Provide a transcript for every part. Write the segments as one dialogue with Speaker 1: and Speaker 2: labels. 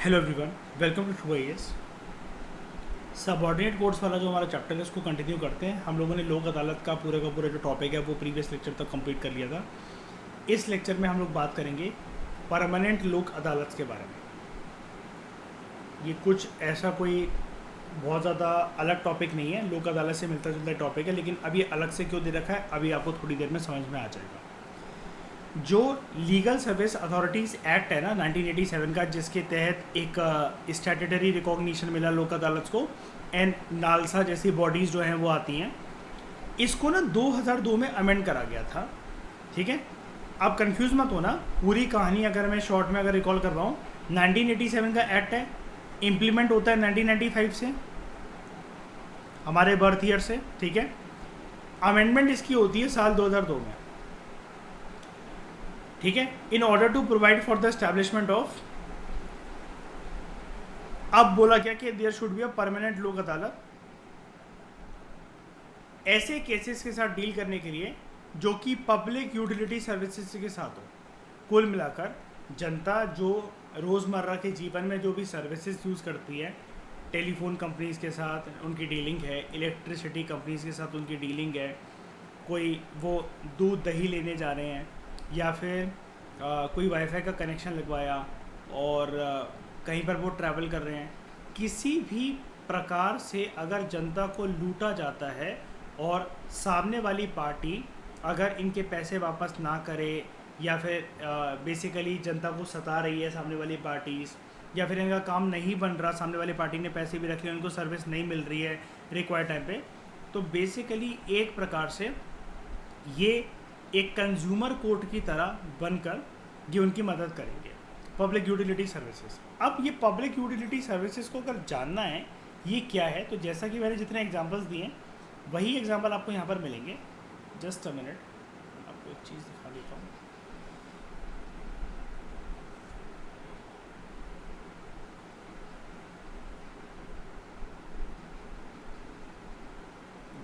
Speaker 1: Hello everyone, welcome to true IAS. Subordinate course वाला जो हमारा चैप्टर है उसको कंटिन्यू करते हैं। हम लोगों ने लोक अदालत का पूरा जो टॉपिक है वो प्रीवियस लेक्चर तक कंप्लीट कर लिया था। इस लेक्चर में हम लोग बात करेंगे परमानेंट लोक अदालत के बारे में। ये कुछ ऐसा कोई बहुत ज़्यादा अलग टॉपिक नहीं है, लोक अदालत से मिलता जुलता टॉपिक है, लेकिन अभी अलग से क्यों दे रखा है अभी आपको थोड़ी देर में समझ में आ जाएगा। जो लीगल सर्विस अथॉरिटीज़ एक्ट है ना 1987 का, जिसके तहत एक स्टैट्यूटरी रिकॉग्निशन मिला लोक अदालत को, एंड नालसा जैसी बॉडीज़ जो हैं वो आती हैं, इसको ना 2002 में अमेंड करा गया था। ठीक है, आप कंफ्यूज मत होना, पूरी कहानी अगर मैं शॉर्ट में अगर रिकॉल कर रहा हूँ, 1987 का एक्ट है, इम्प्लीमेंट होता है 1995 से, हमारे बर्थ ईयर से। ठीक है, अमेंडमेंट इसकी होती है साल 2002 में। ठीक है, in order to provide for the establishment of, अब बोला क्या कि there should be a permanent Lok Adalat, ऐसे केसेस के साथ डील करने के लिए जो कि पब्लिक यूटिलिटी सर्विसेज के साथ हो। कुल मिलाकर जनता जो रोज़मर्रा के जीवन में जो भी सर्विसेज यूज़ करती है, टेलीफोन कंपनीज़ के साथ उनकी डीलिंग है, इलेक्ट्रिसिटी कंपनीज़ के साथ उनकी डीलिंग है, कोई वो दूध दही लेने जा रहे हैं या फिर कोई वाईफाई का कनेक्शन लगवाया और कहीं पर वो ट्रैवल कर रहे हैं, किसी भी प्रकार से अगर जनता को लूटा जाता है और सामने वाली पार्टी अगर इनके पैसे वापस ना करे या फिर बेसिकली जनता को सता रही है सामने वाली पार्टीज़, या फिर इनका काम नहीं बन रहा, सामने वाली पार्टी ने पैसे भी रख लिए, उनको सर्विस नहीं मिल रही है रिक्वायर्ड टाइम पे, तो बेसिकली एक प्रकार से ये एक कंज्यूमर कोर्ट की तरह बनकर ये उनकी मदद करेंगे, पब्लिक यूटिलिटी सर्विसेज। अब ये पब्लिक यूटिलिटी सर्विसेज को अगर जानना है ये क्या है, तो जैसा कि मैंने जितने एग्जांपल्स दिए वही एग्जांपल आपको यहाँ पर मिलेंगे। जस्ट अ मिनट, आपको एक चीज़ दिखा देता हूँ।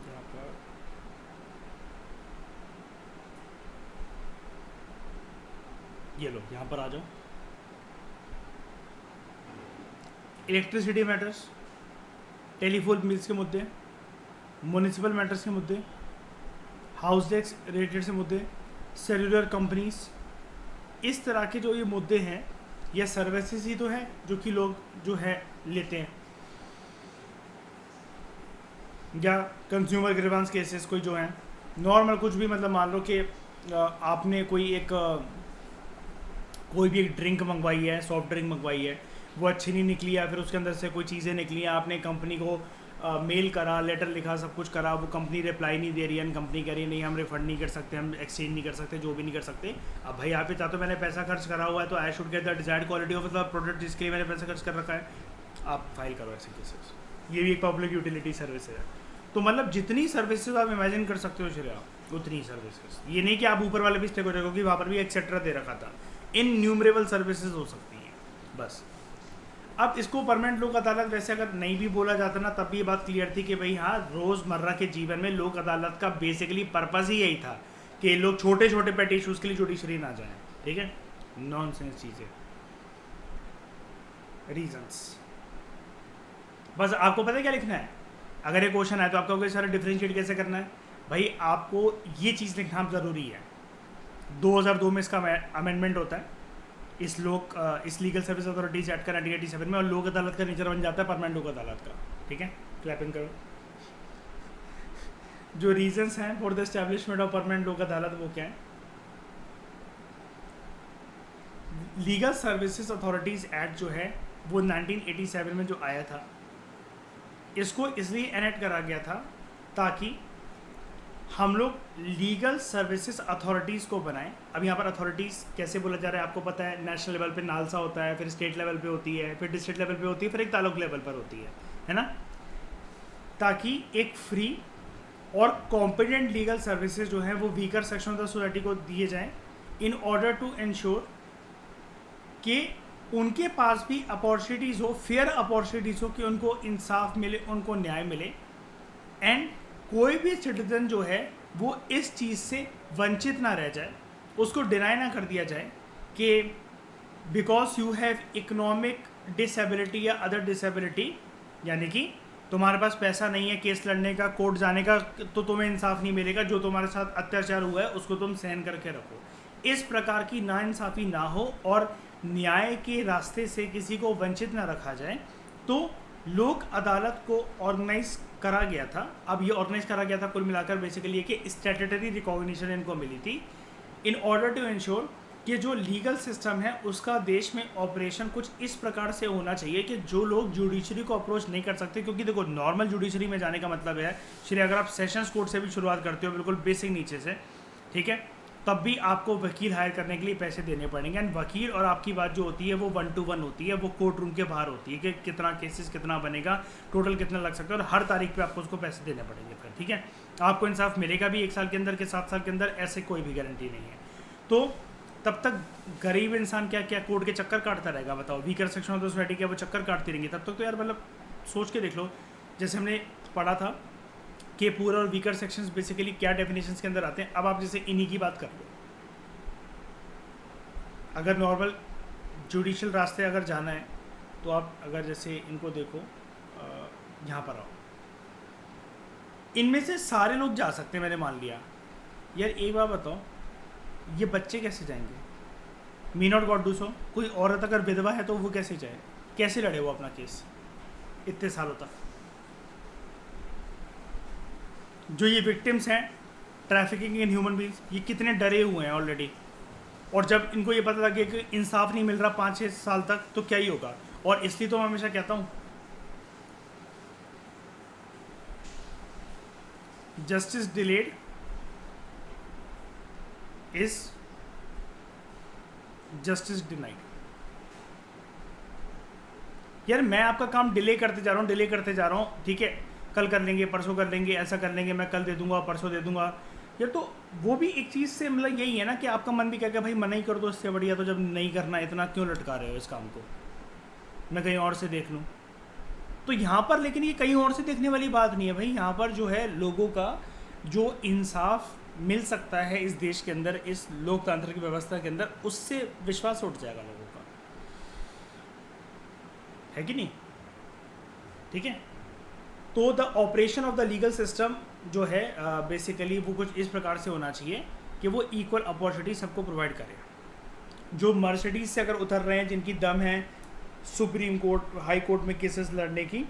Speaker 1: यहाँ पर ये लो, यहाँ पर आ जाओ। इलेक्ट्रिसिटी मैटर्स, टेलीफोन बिल्स के मुद्दे, म्यूनिसिपल मैटर्स के मुद्दे, हाउस टैक्स रिलेटेड से मुद्दे, सेलुलर कंपनीज, इस तरह के जो ये मुद्दे हैं, ये सर्विसेज ही तो हैं जो कि लोग जो है लेते हैं, या कंज्यूमर ग्रीवेंस केसेस कोई जो हैं नॉर्मल, कुछ भी मतलब मान लो कि आपने कोई भी एक ड्रिंक मंगवाई है, सॉफ्ट ड्रिंक मंगवाई है, वो अच्छी नहीं निकली, या फिर उसके अंदर से कोई चीज़ें निकली, आपने कंपनी को मेल करा, लेटर लिखा, सब कुछ करा, वो कंपनी रिप्लाई नहीं दे रही है, कंपनी कह रही है नहीं हम रिफंड नहीं कर सकते, हम एक्सचेंज नहीं कर सकते, जो भी नहीं कर सकते। अब भाई आप ही चाहते हो मैंने पैसा खर्च करा हुआ है तो I should get the desired quality of the product जिसके लिए मैंने पैसा खर्च कर रखा है, आप फाइल करो ऐसे केसेस। ये भी एक पब्लिक यूटिलिटी सर्विस है। तो मतलब जितनी सर्विसेज आप इमेजिन कर सकते हो श्रेया, उतनी सर्विसेज। ये नहीं कि आप ऊपर वाले भी स्टेक हो जाएगा, क्योंकि वहाँ पर भी एक्सेट्रा दे रखा था, इनन्यूमरेबल सर्विसेज हो सकती हैं बस। अब इसको परमानेंट लोक अदालत वैसे अगर नहीं भी बोला जाता ना, तब भी ये बात क्लियर थी कि भाई हाँ, रोज़मर्रा के जीवन में लोक अदालत का बेसिकली पर्पस ही यही था कि लोग छोटे छोटे पेट इशूज़ के लिए जुडिशरी ना जाएं। ठीक है, नॉनसेंस चीज़ें, रीजंस। बस आपको पता है क्या लिखना है, अगर ये क्वेश्चन आए तो आपको कोई सारा डिफ्रेंशिएट कैसे करना है, भाई आपको ये चीज़ लिखना ज़रूरी है। 2002 में इसका अमेंडमेंट होता है इस लीगल सर्विस अथॉरिटीज एक्ट का 1987 में, और लोक अदालत का नेचर बन जाता है परमानेंट लोक अदालत का। ठीक है, क्लैपिंग करो। जो रीजंस हैं for the establishment of permanent Lok अदालत वो क्या है? लीगल सर्विसेज अथॉरिटीज एक्ट जो है वो 1987 में जो आया था, इसको इसलिए एनेक्ट करा गया था ताकि हम लोग लीगल सर्विसेज अथॉरिटीज़ को बनाएं। अब यहाँ पर अथॉरिटीज़ कैसे बोला जा रहा है आपको पता है, नेशनल लेवल पे नालसा होता है, फिर स्टेट लेवल पे होती है, फिर डिस्ट्रिक्ट लेवल पे होती है, फिर एक तालुक लेवल पर होती है ना, ताकि एक फ्री और कॉम्पिटेंट लीगल सर्विसेज जो है वो weaker section of the society को दिए जाएं, इन ऑर्डर टू इंश्योर कि उनके पास भी अपॉर्चुनिटीज़ हो, फेयर अपॉर्चुनिटीज़ हो, कि उनको इंसाफ मिले, उनको न्याय मिले, एंड कोई भी सिटीजन जो है वो इस चीज़ से वंचित ना रह जाए, उसको डिनाई ना कर दिया जाए कि because you have economic disability या अदर डिसेबिलिटी, यानी कि तुम्हारे पास पैसा नहीं है केस लड़ने का, कोर्ट जाने का, तो तुम्हें इंसाफ नहीं मिलेगा, जो तुम्हारे साथ अत्याचार हुआ है उसको तुम सहन करके रखो। इस प्रकार की नाइंसाफ़ी ना हो और न्याय के रास्ते से किसी को वंचित ना रखा जाए, तो लोक अदालत को ऑर्गेनाइज करा गया था। अब ये ऑर्गेनाइज करा गया था कुल मिलाकर बेसिकली कि स्टैट्यूटरी रिकॉग्निशन इनको मिली थी इन ऑर्डर टू इंश्योर कि जो लीगल सिस्टम है उसका देश में ऑपरेशन कुछ इस प्रकार से होना चाहिए कि जो लोग जुडिशरी को अप्रोच नहीं कर सकते, क्योंकि देखो नॉर्मल जुडिशरी में जाने का मतलब है श्री अगर आप सेशंस कोर्ट से भी शुरुआत करते हो बिल्कुल बेसिक नीचे से, ठीक है, तब भी आपको वकील हायर करने के लिए पैसे देने पड़ेंगे। एंड वकील और आपकी बात जो होती है वो 1 to 1 होती है, वो कोर्ट रूम के बाहर होती है कि कितना केसेस कितना बनेगा, टोटल कितना लग सकता है, और हर तारीख पे आपको उसको पैसे देने पड़ेंगे फिर, ठीक है। आपको इंसाफ मिलेगा भी 1 साल के अंदर के 7 साल के अंदर, ऐसे कोई भी गारंटी नहीं है। तो तब तक गरीब इंसान क्या क्या कोर्ट के चक्कर काटता रहेगा, बताओ। Weaker section of the society क्या वो चक्कर काटती रहेंगी तब तक? तो यार मतलब सोच के देख लो, जैसे हमने पढ़ा था कि पूरा और वीकर सेक्शंस बेसिकली क्या डेफिनेशंस के अंदर आते हैं। अब आप जैसे इन्हीं की बात कर लो, अगर नॉर्मल जुडिशल रास्ते अगर जाना है तो आप अगर जैसे इनको देखो, यहाँ पर आओ, इनमें से सारे लोग जा सकते हैं, मैंने मान लिया। यार एक बार बताओ, ये बच्चे कैसे जाएंगे? Me not got do so. कोई औरत अगर विधवा है तो वो कैसे जाए, कैसे लड़े वो अपना केस इतने सालों तक? जो ये विक्टिम्स हैं ट्रैफिकिंग इन ह्यूमन बींग्स, ये कितने डरे हुए हैं ऑलरेडी, और जब इनको ये पता लगे कि इंसाफ नहीं मिल रहा 5-6 साल तक, तो क्या ही होगा। और इसलिए तो मैं हमेशा कहता हूँ justice delayed is justice denied. यार मैं आपका काम डिले करते जा रहा हूँ, ठीक है, कल कर लेंगे, परसों कर लेंगे, ऐसा कर लेंगे, मैं कल दे दूंगा, परसों दे दूंगा। यार तो वो भी एक चीज़ से मतलब यही है ना कि आपका मन भी कहेगा भाई मना ही कर दो, इससे बढ़िया तो जब नहीं करना इतना क्यों लटका रहे हो इस काम को, मैं कहीं और से देख लूँ। तो यहाँ पर लेकिन ये कहीं और से देखने वाली बात नहीं है भाई, यहाँ पर जो है लोगों का जो इंसाफ मिल सकता है इस देश के अंदर, इस लोकतांत्रिक व्यवस्था के अंदर, उससे विश्वास उठ जाएगा लोगों का, है कि नहीं? ठीक है, तो the operation of the legal system जो है बेसिकली वो कुछ इस प्रकार से होना चाहिए कि वो इक्वल अपॉर्चुनिटी सबको प्रोवाइड करे। जो मर्सिडीज से अगर उतर रहे हैं, जिनकी दम है सुप्रीम कोर्ट, हाई कोर्ट में केसेस लड़ने की,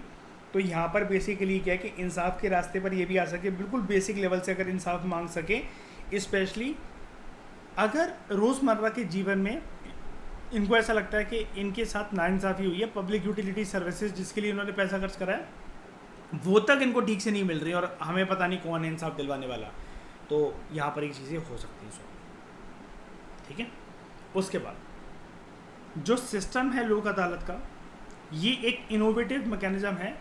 Speaker 1: तो यहाँ पर बेसिकली क्या है कि इंसाफ के रास्ते पर ये भी आ सके, बिल्कुल बेसिक लेवल से अगर इंसाफ मांग सके, स्पेशली अगर रोज़मर्रा के जीवन में इनको ऐसा लगता है कि इनके साथ नाइंसाफ़ी हुई है, पब्लिक यूटिलिटी सर्विसेज जिसके लिए उन्होंने पैसा खर्च करा है वो तक इनको ठीक से नहीं मिल रही और हमें पता नहीं कौन है इंसाफ दिलवाने वाला, तो यहाँ पर ये चीज़ें हो सकती हैं। ठीक है, उसके बाद जो सिस्टम है लोक अदालत का, ये एक इनोवेटिव मैकेनिज्म है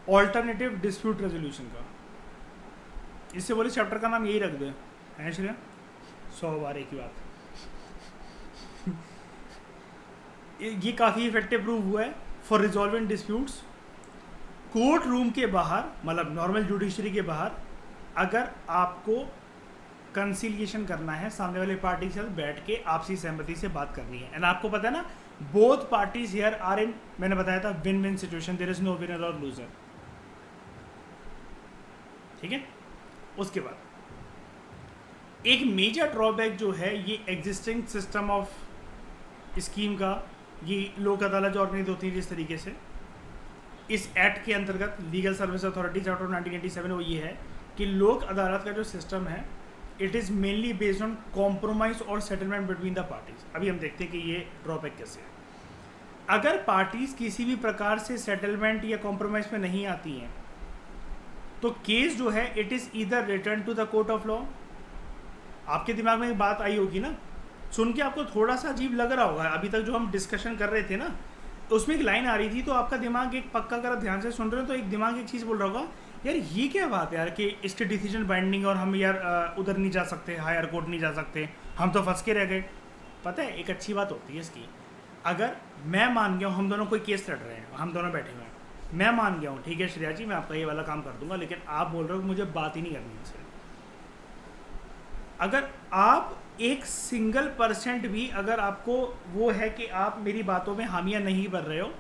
Speaker 1: ऑल्टरनेटिव डिस्प्यूट रेजोल्यूशन का। इससे बोले चैप्टर का नाम यही रख दे, है श्रेया, 100 बार एक ही बात। ये काफ़ी इफेक्टिव प्रूव हुआ है for resolving disputes. Court room के बाहर, मतलब नॉर्मल जुडिशरी के बाहर, अगर आपको कंसिलिएशन करना है, सामने वाले पार्टी के साथ बैठ के आपसी सहमति से बात करनी है, एंड आपको पता है ना both parties here are in, मैंने बताया था, win win situation, there is no winner और लूजर। ठीक है, उसके बाद एक मेजर ड्रॉबैक जो है ये एग्जिस्टिंग सिस्टम ऑफ स्कीम का, ये लोक अदालत जो ऑर्गेनाइज होती है जिस तरीके से इस एक्ट के अंतर्गत legal service authorities act of 1987, वो ये है कि लोक अदालत का जो सिस्टम है it is mainly based on compromise और सेटलमेंट बिटवीन द पार्टीज। अभी हम देखते हैं कि ये ड्रॉबैक कैसे है। अगर पार्टीज किसी भी प्रकार से सेटलमेंट या कॉम्प्रोमाइज में नहीं आती हैं तो केस जो है it is either return to the court of law. आपके दिमाग में एक बात आई होगी ना, सुन के आपको थोड़ा सा अजीब लग रहा होगा, अभी तक जो हम डिस्कशन कर रहे थे ना उसमें एक लाइन आ रही थी, तो आपका दिमाग एक पक्का, अगर आप ध्यान से सुन रहे हो तो एक दिमाग एक चीज़ बोल रहा होगा, यार ये क्या बात है यार कि इसके डिसीजन बाइंडिंग और हम यार उधर नहीं जा सकते, हायर कोर्ट नहीं जा सकते, हम तो फंस के रह गए। पता है एक अच्छी बात होती है इसकी, अगर मैं मान गया हूँ, हम दोनों कोई केस लड़ रहे हैं, हम दोनों बैठे हुए हैं, मैं मान गया हूँ ठीक है श्रेया जी मैं आपका ये वाला काम कर दूंगा, लेकिन आप बोल रहे हो मुझे बात ही नहीं करनी है। अगर आप 1% भी अगर आपको वो है कि आप मेरी बातों में हामियां नहीं भर रहे हो,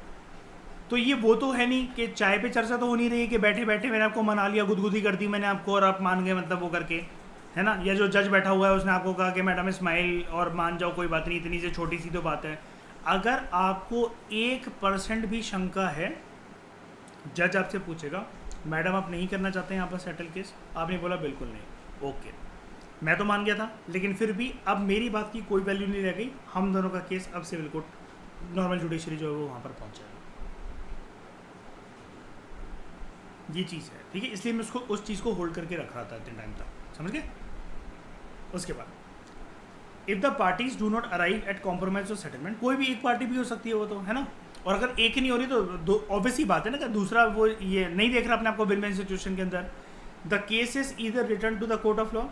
Speaker 1: तो ये वो तो है नहीं कि चाय पे चर्चा तो हो नहीं रही कि बैठे बैठे मैंने आपको मना लिया, गुदगुदी कर दी मैंने आपको और आप मान गए, मतलब वो करके, है ना। या जो जज बैठा हुआ है उसने आपको कहा कि मैडम स्माइल और मान जाओ, कोई बात नहीं, इतनी से छोटी सी तो बात है। अगर आपको 1% भी शंका है, जज आपसे पूछेगा मैडम आप नहीं करना चाहते हैं यहाँ पर सेटल केस, आपने बोला बिल्कुल नहीं, ओके मैं तो मान गया था, लेकिन फिर भी अब मेरी बात की कोई वैल्यू नहीं रह गई, हम दोनों का केस अब सिविल कोर्ट नॉर्मल जुडिशरी जो है वो वहाँ पर पहुँच जाएगा। ये चीज़ है, ठीक है, इसलिए मैं उसको उस चीज़ को होल्ड करके रख रहा था इतने टाइम तक, समझ गए। उसके बाद if the parties do not arrive at compromise और सेटलमेंट, कोई भी एक पार्टी भी हो सकती है वो तो, है ना। और अगर एक ही नहीं हो रही तो ऑब्वियस ही बात है ना कि दूसरा वो ये नहीं देख रहा अपने आपको विन विन सिचुएशन के अंदर। The case is either return to the court of law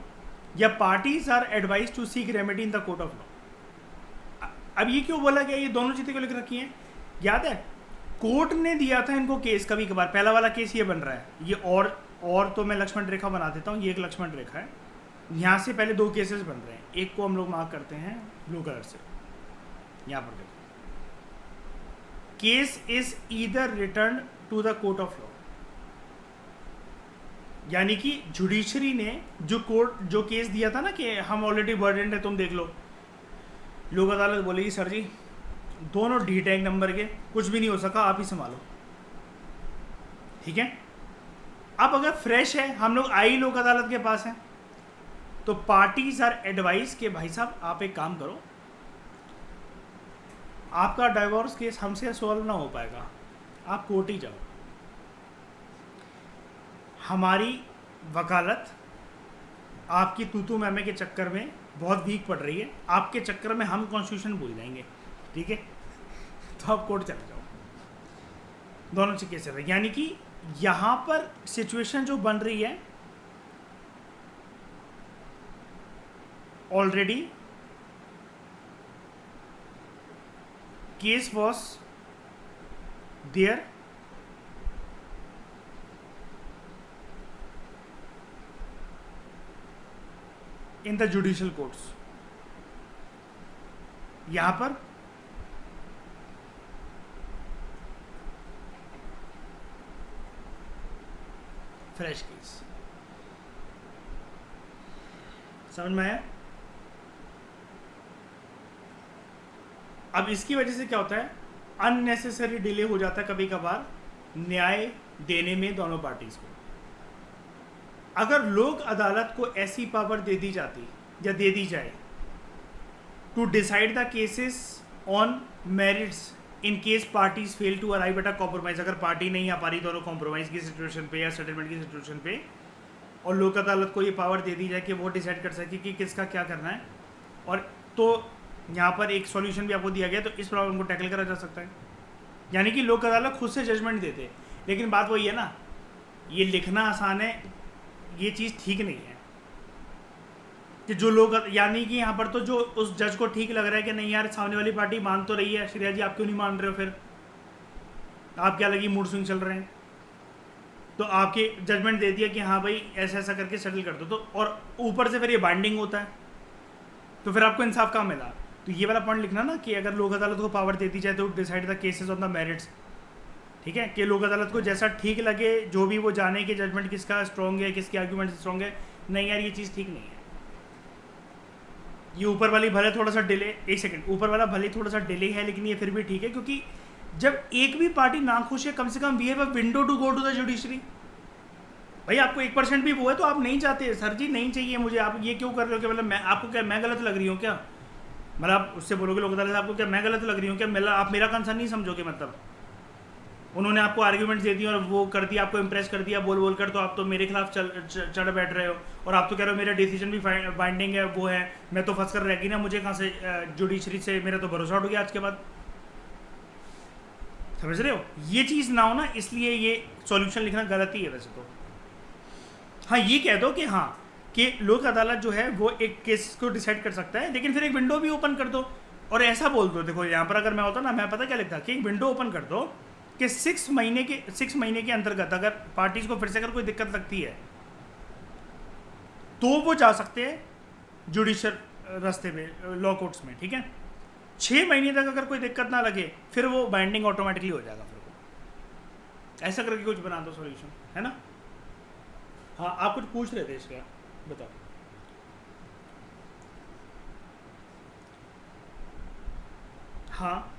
Speaker 1: या parties are advise to seek remedy in the court of law. अब ये क्यों बोला गया, ये दोनों चीज़ें क्यों लिख रखी हैं, याद है कोर्ट ने दिया था इनको केस कभी कभार, पहला वाला केस ये बन रहा है, ये और तो मैं लक्ष्मण रेखा बना देता हूँ, ये एक लक्ष्मण रेखा है, यहाँ से पहले 2 केसेस बन रहे हैं, एक को हम लोग मार्क करते हैं ब्लू कलर से, यहाँ पर देखो case is either return to the court of law, यानी कि जुडिशरी ने जो केस दिया था ना कि हम ऑलरेडी बर्डेंड है तुम देख लो, लोक अदालत बोलेगी सर जी दोनों डी टैग नंबर के, कुछ भी नहीं हो सका, आप ही संभालो, ठीक है। अब अगर फ्रेश है, हम लोग आई लोक अदालत के पास हैं, तो पार्टीज आर एडवाइस के भाई साहब आप एक काम करो, आपका डाइवोर्स केस हमसे सॉल्व ना हो पाएगा, आप कोर्ट ही जाओ, हमारी वकालत आपकी तूतू मैमे के चक्कर में बहुत वीक पड़ रही है, आपके चक्कर में हम कॉन्स्टिट्यूशन भूल जाएंगे, ठीक है, तो आप कोर्ट चले जाओ, दोनों से केस है। यानी कि यहाँ पर सिचुएशन जो बन रही है already case was there, in the judicial courts, यहां पर फ्रेश केस, समझ में आया। अब इसकी वजह से क्या होता है, अननेसेसरी डिले हो जाता है कभी कभार न्याय देने में दोनों पार्टीज को। अगर लोक अदालत को ऐसी पावर दे दी जाती या दे दी जाए to decide the cases on merits in case parties fail to arrive at a compromise, अगर पार्टी नहीं आ पा रही दोनों कॉम्प्रोमाइज की सिचुएशन पे या सेटलमेंट की सिचुएशन पे, और लोक अदालत को ये पावर दे दी जाए कि वो डिसाइड कर सके कि किसका क्या करना है, और तो यहाँ पर एक सॉल्यूशन भी आपको दिया गया, तो इस प्रॉब्लम को टैकल करा जा सकता है। यानी कि लोक अदालत खुद से जजमेंट देते, लेकिन बात वही है ना, ये लिखना आसान है, ये चीज़ ठीक नहीं है कि जो लोग, यानी कि यहाँ पर तो जो उस जज को ठीक लग रहा है कि नहीं यार सामने वाली पार्टी मान तो रही है, श्रेया जी आप क्यों नहीं मान रहे हो, फिर आप क्या लगी मूड स्विंग चल रहे हैं, तो आपके जजमेंट दे दिया कि हाँ भाई ऐसा ऐसा करके सेटल कर दो, तो और ऊपर से फिर ये बाइंडिंग होता है, तो फिर आपको इंसाफ कहाँ मिला। तो ये वाला पॉइंट लिखना ना कि अगर लोक अदालत को पावर दे दी जाए तो decide the cases on the merits, ठीक है, कि लोक अदालत को जैसा ठीक लगे, जो भी वो जाने कि जजमेंट किसका स्ट्रॉन्ग है, किसकी आर्ग्यूमेंट स्ट्रॉन्ग है, नहीं यार ये चीज़ ठीक नहीं है। ये ऊपर वाली भले थोड़ा सा डिले, एक सेकंड, ऊपर वाला भले थोड़ा सा डिले है लेकिन ये फिर भी ठीक है, क्योंकि जब एक भी पार्टी नाखुश है कम से कम we have a window to go to the judiciary. भाई आपको 1% भी वो है तो आप नहीं चाहते, सर जी नहीं चाहिए मुझे, आप ये क्यों कर रहे हो, कि मतलब मैं आपको क्या मैं गलत लग रही हूँ क्या, मतलब आप उससे बोलोगे लोक अदालत आपको क्या मैं गलत लग रही हूँ क्या, मतलब आप मेरा कंसर्न नहीं समझोगे, मतलब उन्होंने आपको आर्ग्यूमेंट्स दे दिए और वो कर दिया, आपको इंप्रेस कर दिया बोल बोल कर, तो आप तो मेरे खिलाफ चढ़ बैठ रहे हो, और आप तो कह रहे हो मेरा डिसीजन भी बाइंडिंग है, वो है, मैं तो फंस कर रहेगी ना, मुझे कहाँ से जुडिशरी से मेरा तो भरोसा उठ गया आज के बाद, समझ रहे हो। ये चीज़ ना हो ना, इसलिए ये सॉल्यूशन लिखना गलत ही है वैसे तो। हाँ ये कह दो कि हाँ कि लोक अदालत जो है वो एक केस को डिसाइड कर सकता है, लेकिन फिर एक विंडो भी ओपन कर दो, और ऐसा बोल दो, देखो यहाँ पर अगर मैं होता ना, मैं पता क्या लिखता कि एक विंडो ओपन कर दो कि 6 महीने के अंतर्गत अगर पार्टीज को फिर से अगर कोई दिक्कत लगती है तो वो जा सकते हैं जुडिशियल रास्ते पे, लॉ कोर्ट्स में, ठीक है। 6 महीने तक अगर कोई दिक्कत ना लगे फिर वो बाइंडिंग ऑटोमेटिकली हो जाएगा फिर वो, ऐसा करके कुछ बना दो सॉल्यूशन, है ना। हाँ आप कुछ पूछ रहे थे इसका, बताओ। हाँ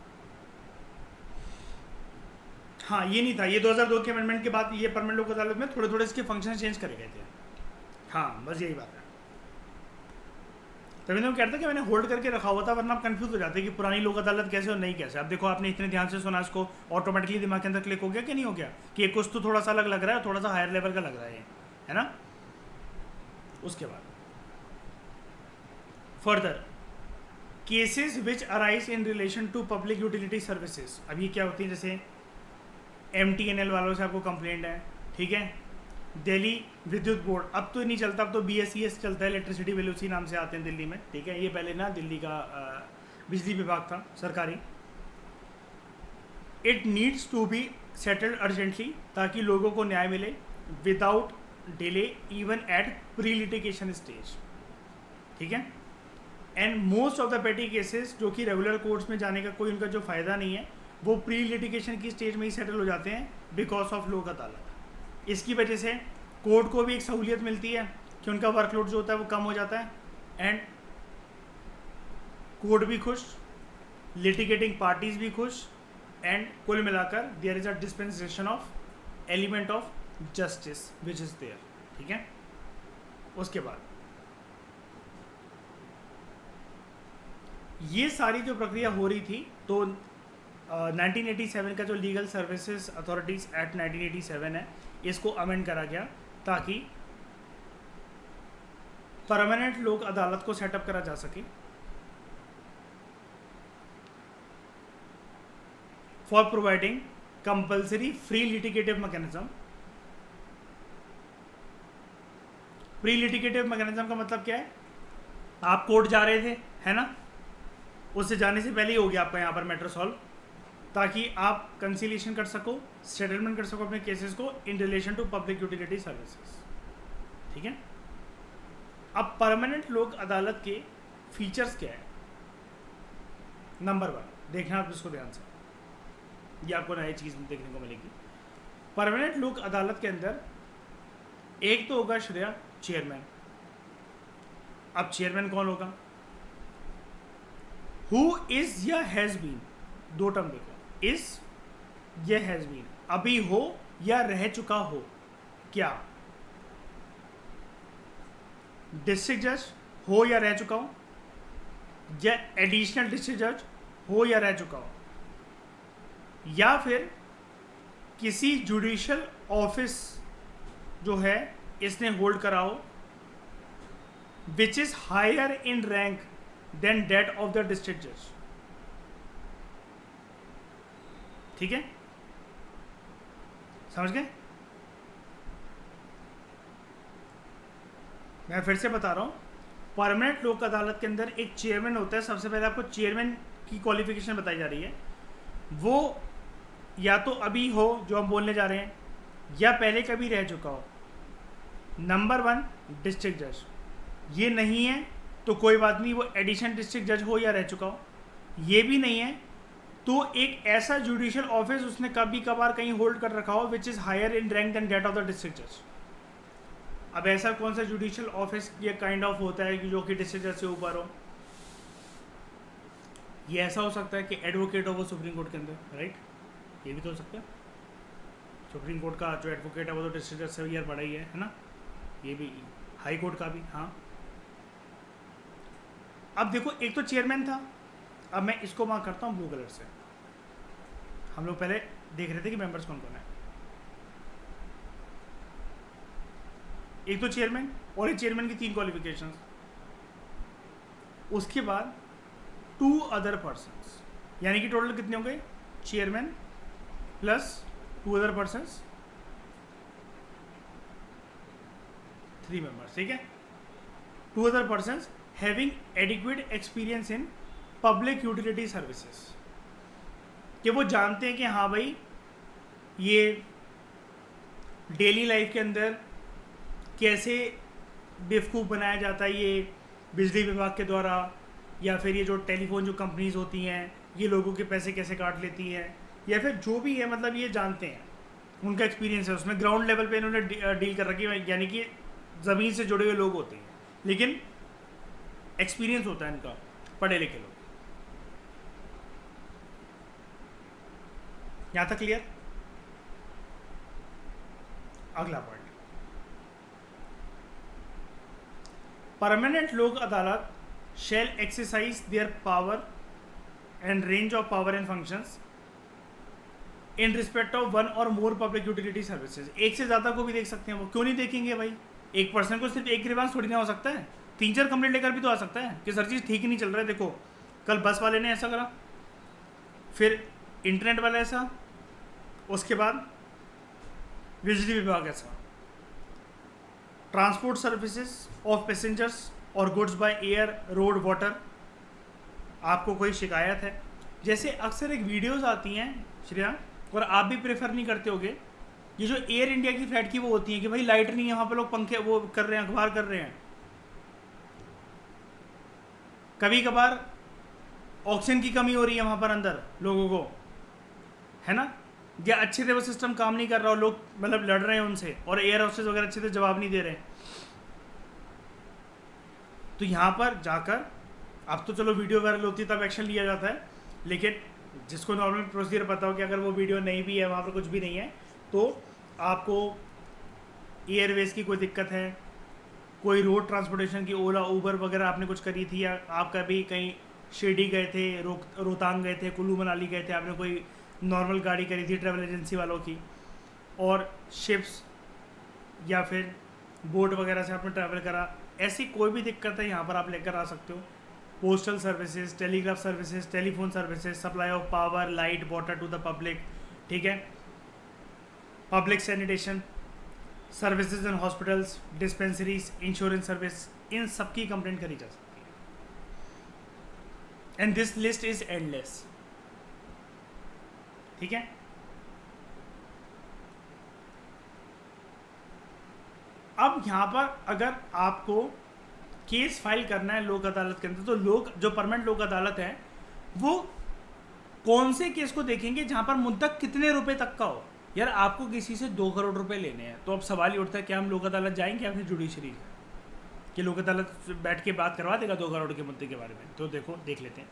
Speaker 1: हाँ, ये नहीं था, ये 2002 के अमेंडमेंट के बाद ये परमानेंट लोक अदालत में थोड़े थोड़े इसके फंक्शन चेंज करे गए थे। हाँ बस यही बात है। तभी तो मैं कहता कि मैंने होल्ड करके रखा हुआ था, वरना आप कंफ्यूज हो जाते कि पुरानी लोक अदालत कैसे और नहीं कैसे। अब देखो आपने इतने ध्यान से सुना, इसको ऑटोमेटिकली दिमाग के अंदर क्लिक हो गया कि नहीं हो गया कि ये कुछ तो थोड़ा सा अलग लग रहा है, थोड़ा सा हायर लेवल का लग रहा है ना। उसके बाद further cases which arise in relation to public utility services. अब ये क्या होती है, जैसे MTNL वालों से आपको कंप्लेंट है, ठीक है, दिल्ली विद्युत बोर्ड, अब तो नहीं चलता, अब तो BSES चलता है, इलेक्ट्रिसिटी बिल उसी नाम से आते हैं दिल्ली में, ठीक है। ये पहले ना दिल्ली का बिजली विभाग था सरकारी। It needs to be settled urgently, ताकि लोगों को न्याय मिले without delay even at pre litigation stage, ठीक है। And most of the petty cases जो कि रेगुलर कोर्ट्स में जाने का कोई उनका जो फ़ायदा नहीं है, वो प्री लिटिगेशन की स्टेज में ही सेटल हो जाते हैं बिकॉज ऑफ लोक अदालत। इसकी वजह से कोर्ट को भी एक सहूलियत मिलती है कि उनका वर्कलोड जो होता है वो कम हो जाता है, एंड कोर्ट भी खुश, लिटिगेटिंग पार्टीज भी खुश, एंड कुल मिलाकर there is a dispensation of element of justice which is there, ठीक है। उसके बाद ये सारी जो प्रक्रिया हो रही थी, तो 1987 का जो लीगल सर्विसेज अथॉरिटीज़ एक्ट 1987 है, इसको अमेंड करा गया ताकि परमानेंट लोक अदालत को सेटअप करा जा सके for providing compulsory free litigative mechanism. Free litigative mechanism का मतलब क्या है, आप कोर्ट जा रहे थे, है ना, उससे जाने से पहले ही हो गया आपका यहाँ पर मैटर सॉल्व, ताकि आप कंसिलिएशन कर सको, सेटलमेंट कर सको अपने केसेस को in relation to public utility services, ठीक है। अब परमानेंट लोक अदालत के फीचर्स क्या है। नंबर 1 देखना आप इसको ध्यान से, ये आपको नई चीज़ देखने को मिलेगी। परमानेंट लोक अदालत के अंदर एक तो होगा श्रेया चेयरमैन। अब चेयरमैन कौन होगा, हु इज या हैज़ बीन, दो टर्म देखो, इज या हैज़ बीन, अभी हो या रह चुका हो, क्या डिस्ट्रिक्ट जज हो या रह चुका हो, या एडिशनल डिस्ट्रिक्ट जज हो या रह चुका हो, या फिर किसी जुडिशियल ऑफिस जो है इसने होल्ड करा हो which is higher in rank than that of the district जज, ठीक है, समझ गए। मैं फिर से बता रहा हूं, परमानेंट लोक अदालत के अंदर एक चेयरमैन होता है। सबसे पहले आपको चेयरमैन की क्वालिफिकेशन बताई जा रही है, वो या तो अभी हो जो हम बोलने जा रहे हैं, या पहले कभी रह चुका हो। नंबर 1 डिस्ट्रिक्ट जज, ये नहीं है तो कोई बात नहीं, वो एडिशनल डिस्ट्रिक्ट जज हो या रह चुका हो। ये भी नहीं है तो एक ऐसा जुडिशियल ऑफिस उसने कभी कभार कहीं होल्ड कर रखा हो which is higher in rank than that of the district जज। अब ऐसा कौन सा जुडिशियल ऑफिस ये काइंड ऑफ होता है कि जो कि डिस्ट्रिक्ट जज से ऊपर हो। ये ऐसा हो सकता है कि एडवोकेट हो वो सुप्रीम कोर्ट के अंदर, राइट, ये भी तो हो सकता है। सुप्रीम कोर्ट का जो एडवोकेट है वो तो डिस्ट्रिक्ट जज से यार बड़ा ही है ना, ये भी हाई कोर्ट का भी। हाँ अब देखो, एक तो चेयरमैन था, अब मैं इसको मार्क करता हूँ ब्लू कलर से। हम लोग पहले देख रहे थे कि मेंबर्स कौन कौन है। एक तो चेयरमैन, और एक चेयरमैन की 3 क्वालिफिकेशंस, उसके बाद 2 अदर पर्सन्स, यानी कि टोटल कितने हो गए, chairman plus 2 other persons, 3 members, ठीक है। 2 other persons having adequate experience in public utility services, कि वो जानते हैं कि हाँ भाई ये डेली लाइफ के अंदर कैसे बेवकूफ़ बनाया जाता है ये बिजली विभाग के द्वारा, या फिर ये जो टेलीफोन जो कंपनीज होती हैं ये लोगों के पैसे कैसे काट लेती हैं, या फिर जो भी है, मतलब ये जानते हैं, उनका एक्सपीरियंस है उसमें, ग्राउंड लेवल पे इन्होंने डील कर रखी है, यानी कि ज़मीन से जुड़े हुए लोग होते हैं, लेकिन एक्सपीरियंस होता है इनका, पढ़े लिखे लोग। यहाँ तक क्लियर? अगला पॉइंट, परमानेंट लोक अदालत shall exercise their power and range of power and functions in respect of one or more public utility services। एक से ज़्यादा को भी देख सकते हैं वो, क्यों नहीं देखेंगे भाई? एक पर्सन को सिर्फ एक ग्रीवांस थोड़ी ना हो सकता है, 3-4 कंप्लेंट लेकर भी तो आ सकता है कि सर चीज़ ठीक ही नहीं चल रहा है, देखो कल बस वाले ने ऐसा करा, फिर इंटरनेट वाला ऐसा, उसके बाद बिजली विभाग ऐसा, ट्रांसपोर्ट सर्विसेज ऑफ पैसेंजर्स और goods by air road water, आपको कोई शिकायत है, जैसे अक्सर एक वीडियोस आती हैं श्रेया, और आप भी प्रेफर नहीं करते होगे, ये जो एयर इंडिया की फ्लाइट की वो होती है कि भाई लाइट नहीं है वहाँ पे लोग पंखे वो कर रहे हैं, अखबार कर रहे हैं, कभी कभार ऑक्सीजन की कमी हो रही है वहाँ पर अंदर लोगों को, है ना, या अच्छे से वो सिस्टम काम नहीं कर रहा हो, लोग मतलब लड़ रहे हैं उनसे, और एयर होस्टेस वगैरह अच्छे से जवाब नहीं दे रहे हैं, तो यहाँ पर जाकर, अब तो चलो वीडियो वायरल होती है तब एक्शन लिया जाता है, लेकिन जिसको नॉर्मल प्रोसीजर पता हो कि अगर वो वीडियो नहीं भी है, वहाँ पर कुछ भी नहीं है, तो आपको एयरवेज की कोई दिक्कत है, कोई रोड ट्रांसपोर्टेशन की ओला उबर वगैरह आपने कुछ करी थी, या आप कभी कहीं शिरडी गए थे, रोहतांग गए थे, कुल्लू मनाली गए थे, आपने कोई नॉर्मल गाड़ी करी थी ट्रैवल एजेंसी वालों की, और शिप्स या फिर बोट वगैरह से आपने ट्रैवल करा, ऐसी कोई भी दिक्कत है यहाँ पर आप लेकर आ सकते हो। Postal services, telegraph services, telephone services, supply of power light water to the public, ठीक है, public sanitation services in hospitals, dispensaries, insurance service, इन सब की कंप्लेंट करी जा सकती है, and this list is endless, ठीक है। अब यहाँ पर अगर आपको केस फाइल करना है लोक अदालत के अंदर, तो लोग जो परमानेंट लोक अदालत है वो कौन से केस को देखेंगे जहाँ पर मुद्दा कितने रुपए तक का हो। यार आपको किसी से 2 करोड़ रुपए लेने हैं, तो अब सवाल ही उठता है कि हम लोक अदालत जाएंगे या फिर जुडिशरी कि लोक अदालत बैठ के बात करवा देगा 2 करोड़ के मुद्दे के बारे में। तो देखो देख लेते हैं,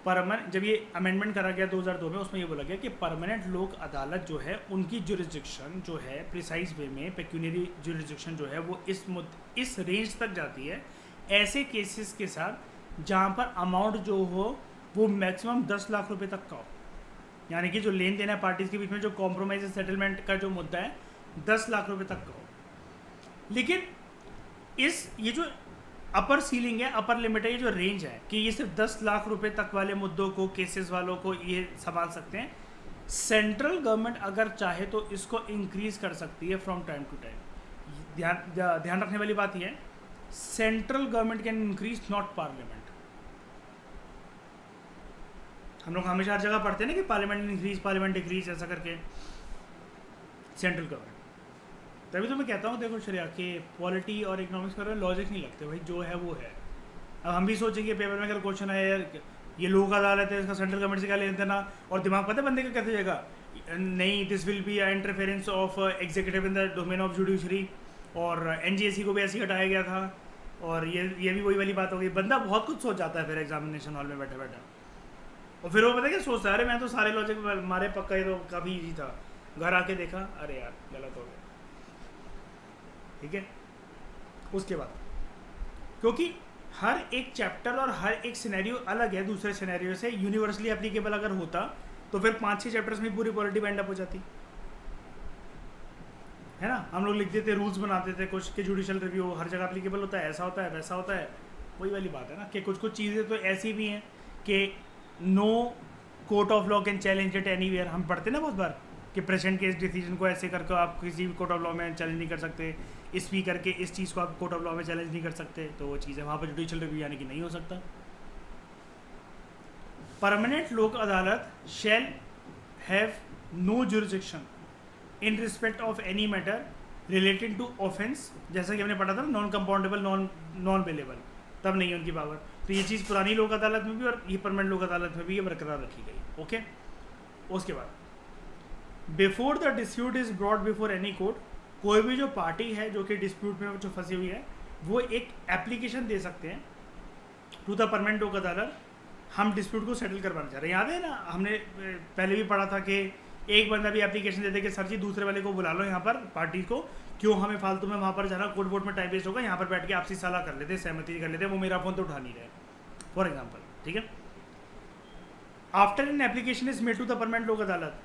Speaker 1: परमानेंट जब ये अमेंडमेंट करा गया 2002 में, उसमें ये बोला गया कि परमानेंट लोक अदालत जो है उनकी जुरिस्डिक्शन जो है प्रिसाइज वे में पेक्यूनरी जुरिस्डिक्शन जो है वो इस रेंज तक जाती है ऐसे केसेस के साथ जहाँ पर अमाउंट जो हो वो मैक्सिमम 10 लाख रुपए तक का हो, यानी कि जो लेन देन है पार्टीज के बीच में, जो कॉम्प्रोमाइज सेटलमेंट का जो मुद्दा है 10 लाख रुपए तक का हो। लेकिन ये जो अपर सीलिंग है, अपर लिमिट है, ये जो रेंज है कि ये सिर्फ 10 लाख रुपए तक वाले मुद्दों को, केसेस वालों को ये संभाल सकते हैं। सेंट्रल गवर्नमेंट अगर चाहे तो इसको इंक्रीज कर सकती है फ्रॉम टाइम टू टाइम। ध्यान रखने वाली बात ये है, central government can increase, not parliament. हम लोग हमेशा हर जगह पढ़ते हैं ना कि पार्लियामेंट इंक्रीज, पार्लियामेंट डिक्रीज, ऐसा करके सेंट्रल गवर्नमेंट। तभी तो मैं कहता हूँ देखो श्रेया कि पॉलिटी और इकोनॉमिक्स में लॉजिक नहीं लगते भाई, जो है वो है। अब हम भी सोचेंगे पेपर में अगर क्वेश्चन है यार ये लोक अदालत है, इसका सेंट्रल गवर्नमेंट से क्या लेना देना, और दिमाग पता है बंदे का कैसे जाएगा, नहीं this will be interference of executive in the domain of judiciary, और एनजीएसी को भी ऐसे हटाया गया था, और ये भी वही वाली बात हो गई। बंदा बहुत कुछ सोच जाता है फिर एग्जामिनेशन हॉल में बैठे बैठे, और फिर वो पता क्या सोचता है, अरे मैं तो सारे लॉजिक मारे पक्का, ये तो काफ़ी ईजी था, घर आके देखा अरे यार गलत हो गया, ठीक है। उसके बाद क्योंकि हर एक चैप्टर और हर एक सिनेरियो अलग है दूसरे सिनेरियो से, यूनिवर्सली एप्लीकेबल अगर होता तो फिर 5-6 चैप्टर्स में पूरी पॉलिटी बाइंड अप हो जाती है ना। हम लोग लिखते थे, रूल्स बनाते थे कुछ कि जुडिशियल रिव्यू हर जगह एप्लीकेबल होता है, ऐसा होता है वैसा होता है, वही वाली बात है ना कि कुछ कुछ चीज़ें तो ऐसी भी हैं कि no court of law can challenge it anywhere. हम पढ़ते ना बहुत बार कि प्रेसिडेंट के इस डिसीजन को ऐसे करके आप किसी भी कोर्ट ऑफ लॉ में चैलेंज नहीं कर सकते, स्पीकर के इस चीज़ को आप कोर्ट ऑफ लॉ में चैलेंज नहीं कर सकते, तो वो चीज़ है वहाँ पर जुडिशियल रिव्यू यानी कि नहीं हो सकता। Permanent Lok Adalat shall have no jurisdiction in respect of any matter related to offence, जैसा कि हमने पढ़ा था नॉन कंपाउंडेबल, नॉन बेलेबल, तब नहीं है उनकी पावर। तो ये चीज़ पुरानी लोक अदालत में भी और ये परमानेंट लोक अदालत में भी ये बरकरार रखी गई। ओके, उसके बाद before the dispute is broad before any court, कोई भी जो पार्टी है जो कि डिस्प्यूट में जो फंसी हुई है वो एक एप्लीकेशन दे सकते हैं टू द परमानेंट लोक अदालत, हम डिस्प्यूट को सेटल करवाना चाह रहे हैं। याद है ना, हमने पहले भी पढ़ा था कि एक बंदा भी एप्लीकेशन दे दे कि सर जी दूसरे वाले को बुला लो यहाँ पर, पार्टी को, क्यों हमें फालतू में वहाँ पर जाना, कोर्ट वोट में टाइम वेस्ट होगा, यहाँ पर बैठ के आपसी सलाह कर लेते, सहमति कर लेते, वो मेरा फोन तो उठा नहीं रहे, फॉर एग्जाम्पल, ठीक है। After an application is made to the permanent Lok Adalat,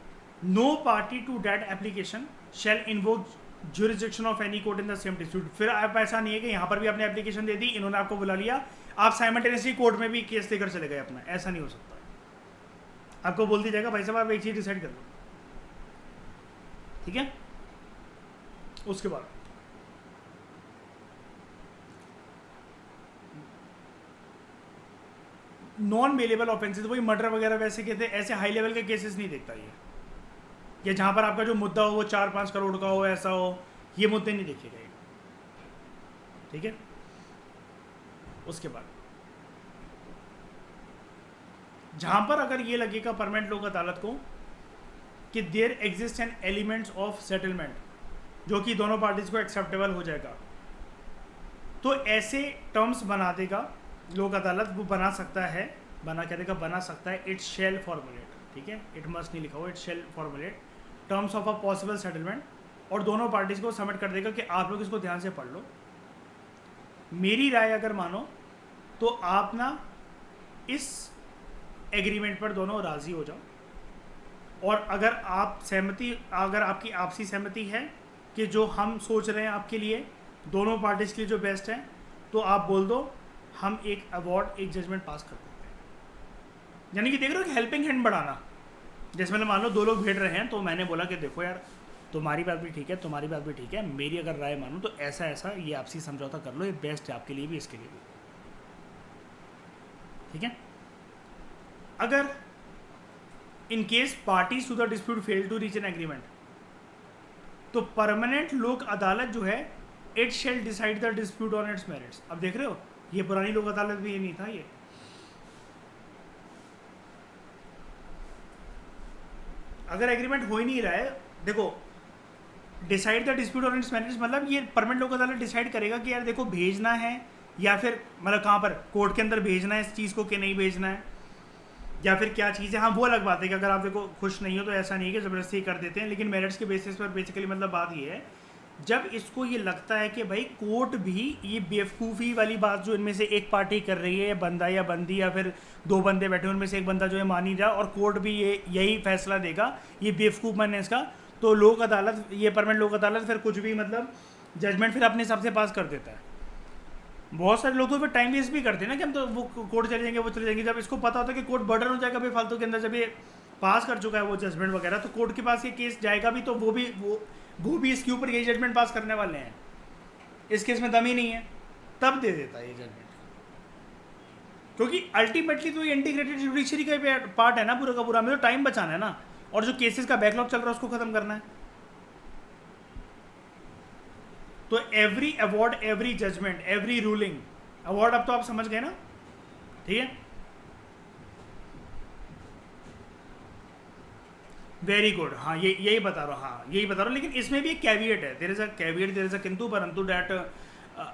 Speaker 1: no party to that application shall invoke jurisdiction of any court in the same dispute. फिर आप ऐसा नहीं है कि यहाँ पर भी आपने एप्लीकेशन दे दी, इन्होंने आपको बुला लिया, आप साइमल्टेनियसली कोर्ट में भी केस लेकर चले गए अपना, ऐसा नहीं हो सकता। आपको बोल दिया जाएगा भाई साहब आप एक चीज डिसाइड कर लो, ठीक है। उसके बाद नॉन बेलेबल ऑफेंसेस, वही मर्डर वगैरह वैसे कहते हैं, ऐसे हाई लेवल के केसेस नहीं देखता ये, या जहां पर आपका जो मुद्दा हो वो 4-5 करोड़ का हो, ऐसा हो, ये मुद्दे नहीं देखेगा ये, ठीक है। उसके बाद जहां पर अगर ये लगेगा परमानेंट लोक अदालत को कि there exist an elements of settlement जो कि दोनों पार्टीज को एक्सेप्टेबल हो जाएगा, तो ऐसे टर्म्स बना देगा लोक अदालत, वो बना सकता है, बना सकता है, इट शेल फॉर्मुलेट, ठीक है, इट मस्ट नहीं लिखा हो, it shall formulate terms of a possible settlement, और दोनों पार्टीज को सबमिट कर देगा कि आप लोग इसको ध्यान से पढ़ लो, मेरी राय अगर मानो तो आप ना इस एग्रीमेंट पर दोनों राजी हो जाओ, और अगर आपकी आपसी सहमति है कि जो हम सोच रहे हैं आपके लिए, दोनों पार्टीज के लिए जो बेस्ट है, तो आप बोल दो हम एक अवार्ड, एक जजमेंट पास कर देते हैं। यानी कि देख रहे हो कि हेल्पिंग हैंड बढ़ाना, जैसे मैंने मान लो 2 लोग भिड़ रहे हैं, तो मैंने बोला कि देखो यार तुम्हारी बात भी ठीक है, तुम्हारी बात भी ठीक है, मेरी अगर राय मानूं तो ऐसा ऐसा ये आपसी समझौता कर लो, ये बेस्ट है आपके लिए भी, इसके लिए भी, ठीक है। अगर in case parties to the dispute fail to reach an agreement, तो परमानेंट लोक अदालत जो है it shall decide the dispute on its merits. अब देख रहे हो ये पुरानी लोक अदालत भी ये नहीं था, ये अगर एग्रीमेंट हो ही नहीं रहा है, देखो decide the dispute on its merits मतलब ये परमानेंट लोक अदालत डिसाइड करेगा कि यार देखो भेजना है या फिर मतलब कहाँ पर कोर्ट के अंदर भेजना है इस चीज़ को कि नहीं भेजना है, या फिर क्या चीज़ है। हाँ वो अलग बात है कि अगर आप देखो खुश नहीं हो तो ऐसा नहीं है कि ज़बरदस्ती कर देते हैं, लेकिन मेरिट्स के बेसिस पर बेसिकली मतलब बात ये है जब इसको ये लगता है कि भाई कोर्ट भी ये बेवकूफ़ी वाली बात जो इनमें से एक पार्टी कर रही है, बंदा या बंदी या फिर 2 बंदे बैठे उनमें से एक बंदा जो है मान ही रहा और कोर्ट भी ये यही फैसला देगा, ये बेवकूफ़ मन है इसका, तो लोक अदालत, ये परमानेंट लोक अदालत फिर कुछ भी मतलब जजमेंट फिर अपने हिसाब से पास कर देता है। बहुत सारे लोग तो फिर टाइम वेस्ट भी करते हैं ना कि हम तो वो कोर्ट चले जाएंगे, वो चले जाएंगे, जब इसको पता होता है कि कोर्ट बर्डन हो जाएगा भाई फालतू के अंदर, जब ये पास कर चुका है वो जजमेंट वगैरह, तो कोर्ट के पास ये केस जाएगा भी, तो वो भी इसके ऊपर यही जजमेंट पास करने वाले हैं, इस केस में दम ही नहीं है, तब दे देता है ये जजमेंट, क्योंकि अल्टीमेटली तो ये इंटीग्रेटेड जुडिशरी का पार्ट है ना पूरा का पूरा, हमें तो टाइम बचाना है ना, और जो केसेस का बैकलॉग चल रहा है उसको खत्म करना है। तो every award, every judgment, every ruling, award अब तो आप समझ गए ना, ठीक है, वेरी गुड, हाँ यही बता रहा हूँ, हाँ यही बता रहा हूँ, लेकिन इसमें भी एक कैविएट है, there is a caveat, there is a किंतु परंतु, डैट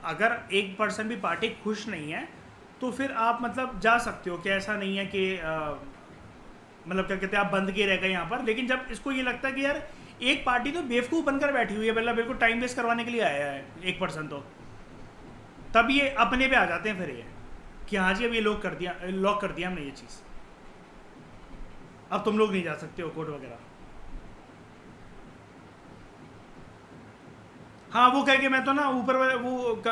Speaker 1: अगर एक पर्सन भी पार्टी खुश नहीं है तो फिर आप मतलब जा सकते हो कि ऐसा नहीं है कि मतलब क्या कहते हैं आप बंद किए रह गए यहाँ पर, लेकिन जब इसको ये लगता है कि यार एक पार्टी तो बेवकूफ़ बनकर बैठी हुई है, मतलब बिल्कुल टाइम वेस्ट करवाने के लिए आया है एक पर्सन, तो तब ये अपने पे आ जाते हैं फिर ये कि हाँ जी अब ये लॉक कर दिया हमने ये चीज़, अब तुम लोग नहीं जा सकते हो कोर्ट वगैरह। हाँ वो कह के मैं तो ना ऊपर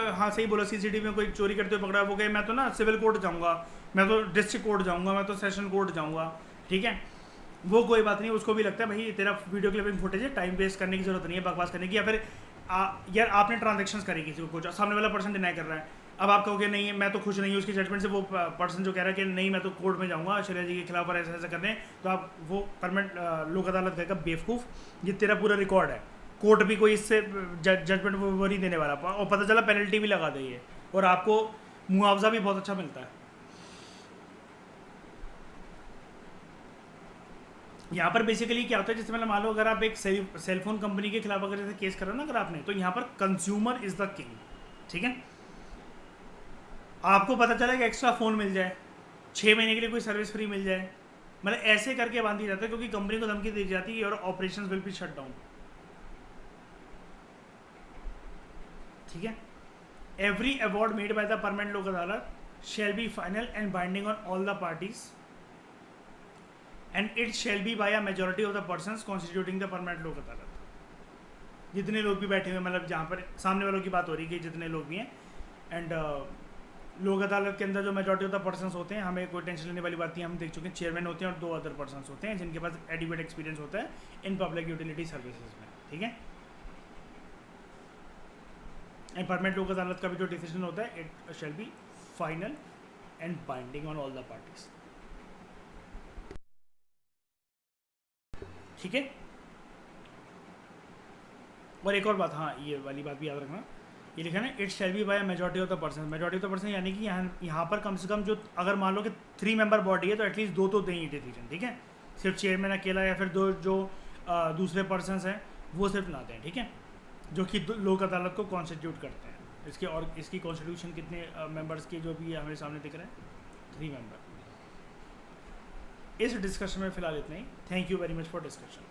Speaker 1: हाँ सही बोला, सीसीटीवी में कोई चोरी करते हुए पकड़ा, वो कहे मैं तो ना सिविल कोर्ट जाऊँगा, मैं तो डिस्ट्रिक्ट कोर्ट जाऊँगा, मैं तो सेशन कोर्ट जाऊँगा, ठीक है, वो कोई बात नहीं, उसको भी लगता है भाई तेरा वीडियो क्लिपिंग फुटेज है, टाइम वेस्ट करने की जरूरत नहीं है बकवास करने की, या फिर यार आपने ट्रांजेक्शंस करी किसी को, कुछ सामने वाला पर्सन डिनाई कर रहा है, अब आप कहोगे नहीं मैं तो खुश नहीं हूँ उसकी जजमेंट से, वो पर्सन जो कह रहा है कि नहीं मैं तो कोर्ट में जाऊँगा शरिया जी के खिलाफ और ऐसा ऐसा करने, तो आप वो परमानेंट लोक अदालत कहेगा बेवकूफ़, ये तेरा पूरा रिकॉर्ड है, कोर्ट भी कोई इससे जजमेंट वो नहीं देने वाला, और पता चला पेनल्टी भी लगा दी है और आपको मुआवजा भी बहुत अच्छा मिलता है। यहाँ पर बेसिकली क्या होता है, जैसे मतलब मान लो अगर आप एक सेलफोन कंपनी के खिलाफ अगर जैसे केस करो ना अगर आपने, तो यहाँ पर कंज्यूमर इज द किंग, ठीक है। आपको पता चला कि एक्स्ट्रा फ़ोन मिल जाए, 6 महीने के लिए कोई सर्विस फ्री मिल जाए, मतलब ऐसे करके बांध दिया जाता है क्योंकि कंपनी को धमकी दी जाती है और operation will be shut down, ठीक है। Every award made by the permanent Lok अदालत shall be final and binding on all the parties and it shall be by a majority of the persons constituting the permanent लोक अदालत। जितने लोग भी बैठे हुए, मतलब जहाँ पर सामने वालों की बात हो रही है कि जितने लोग भी हैं, एंड लोक अदालत के अंदर जो मेजॉरिटी ऑफ द पर्सन्स होते हैं, हमें कोई टेंशन लेने वाली बात नहीं, हम देख चुके हैं चेयरमैन होते हैं और 2 अदर पर्सन्स होते हैं जिनके पास एडिक्वेट एक्सपीरियंस होता है इन पब्लिक यूटिलिटी सर्विसेज में, ठीक है। एंड परमानेंट लोक अदालत का भी जो डिसीजन होता है it shall be final and binding on all the parties, ठीक है। और एक और बात, हाँ ये वाली बात भी याद रखना, ये लिखा है ना it shall be by majority of the person. Majority of the person यानी कि यहाँ पर कम से कम जो, अगर मान लो कि 3 मेंबर बॉडी है तो एटलीस्ट 2 तो दें डिसीजन, ठीक है। सिर्फ चेयरमैन अकेला या फिर 2 जो दूसरे पर्सनस हैं वो सिर्फ ना दें, ठीक है, जो कि लोक अदालत को कॉन्स्टिट्यूट करते हैं। इसके और इसकी कॉन्स्टिट्यूशन कितने मेंबर्स के जो भी हमारे सामने दिख रहे हैं, 3 मेंबर। इस डिस्कशन में फिलहाल इतना ही। Thank you very much for discussion.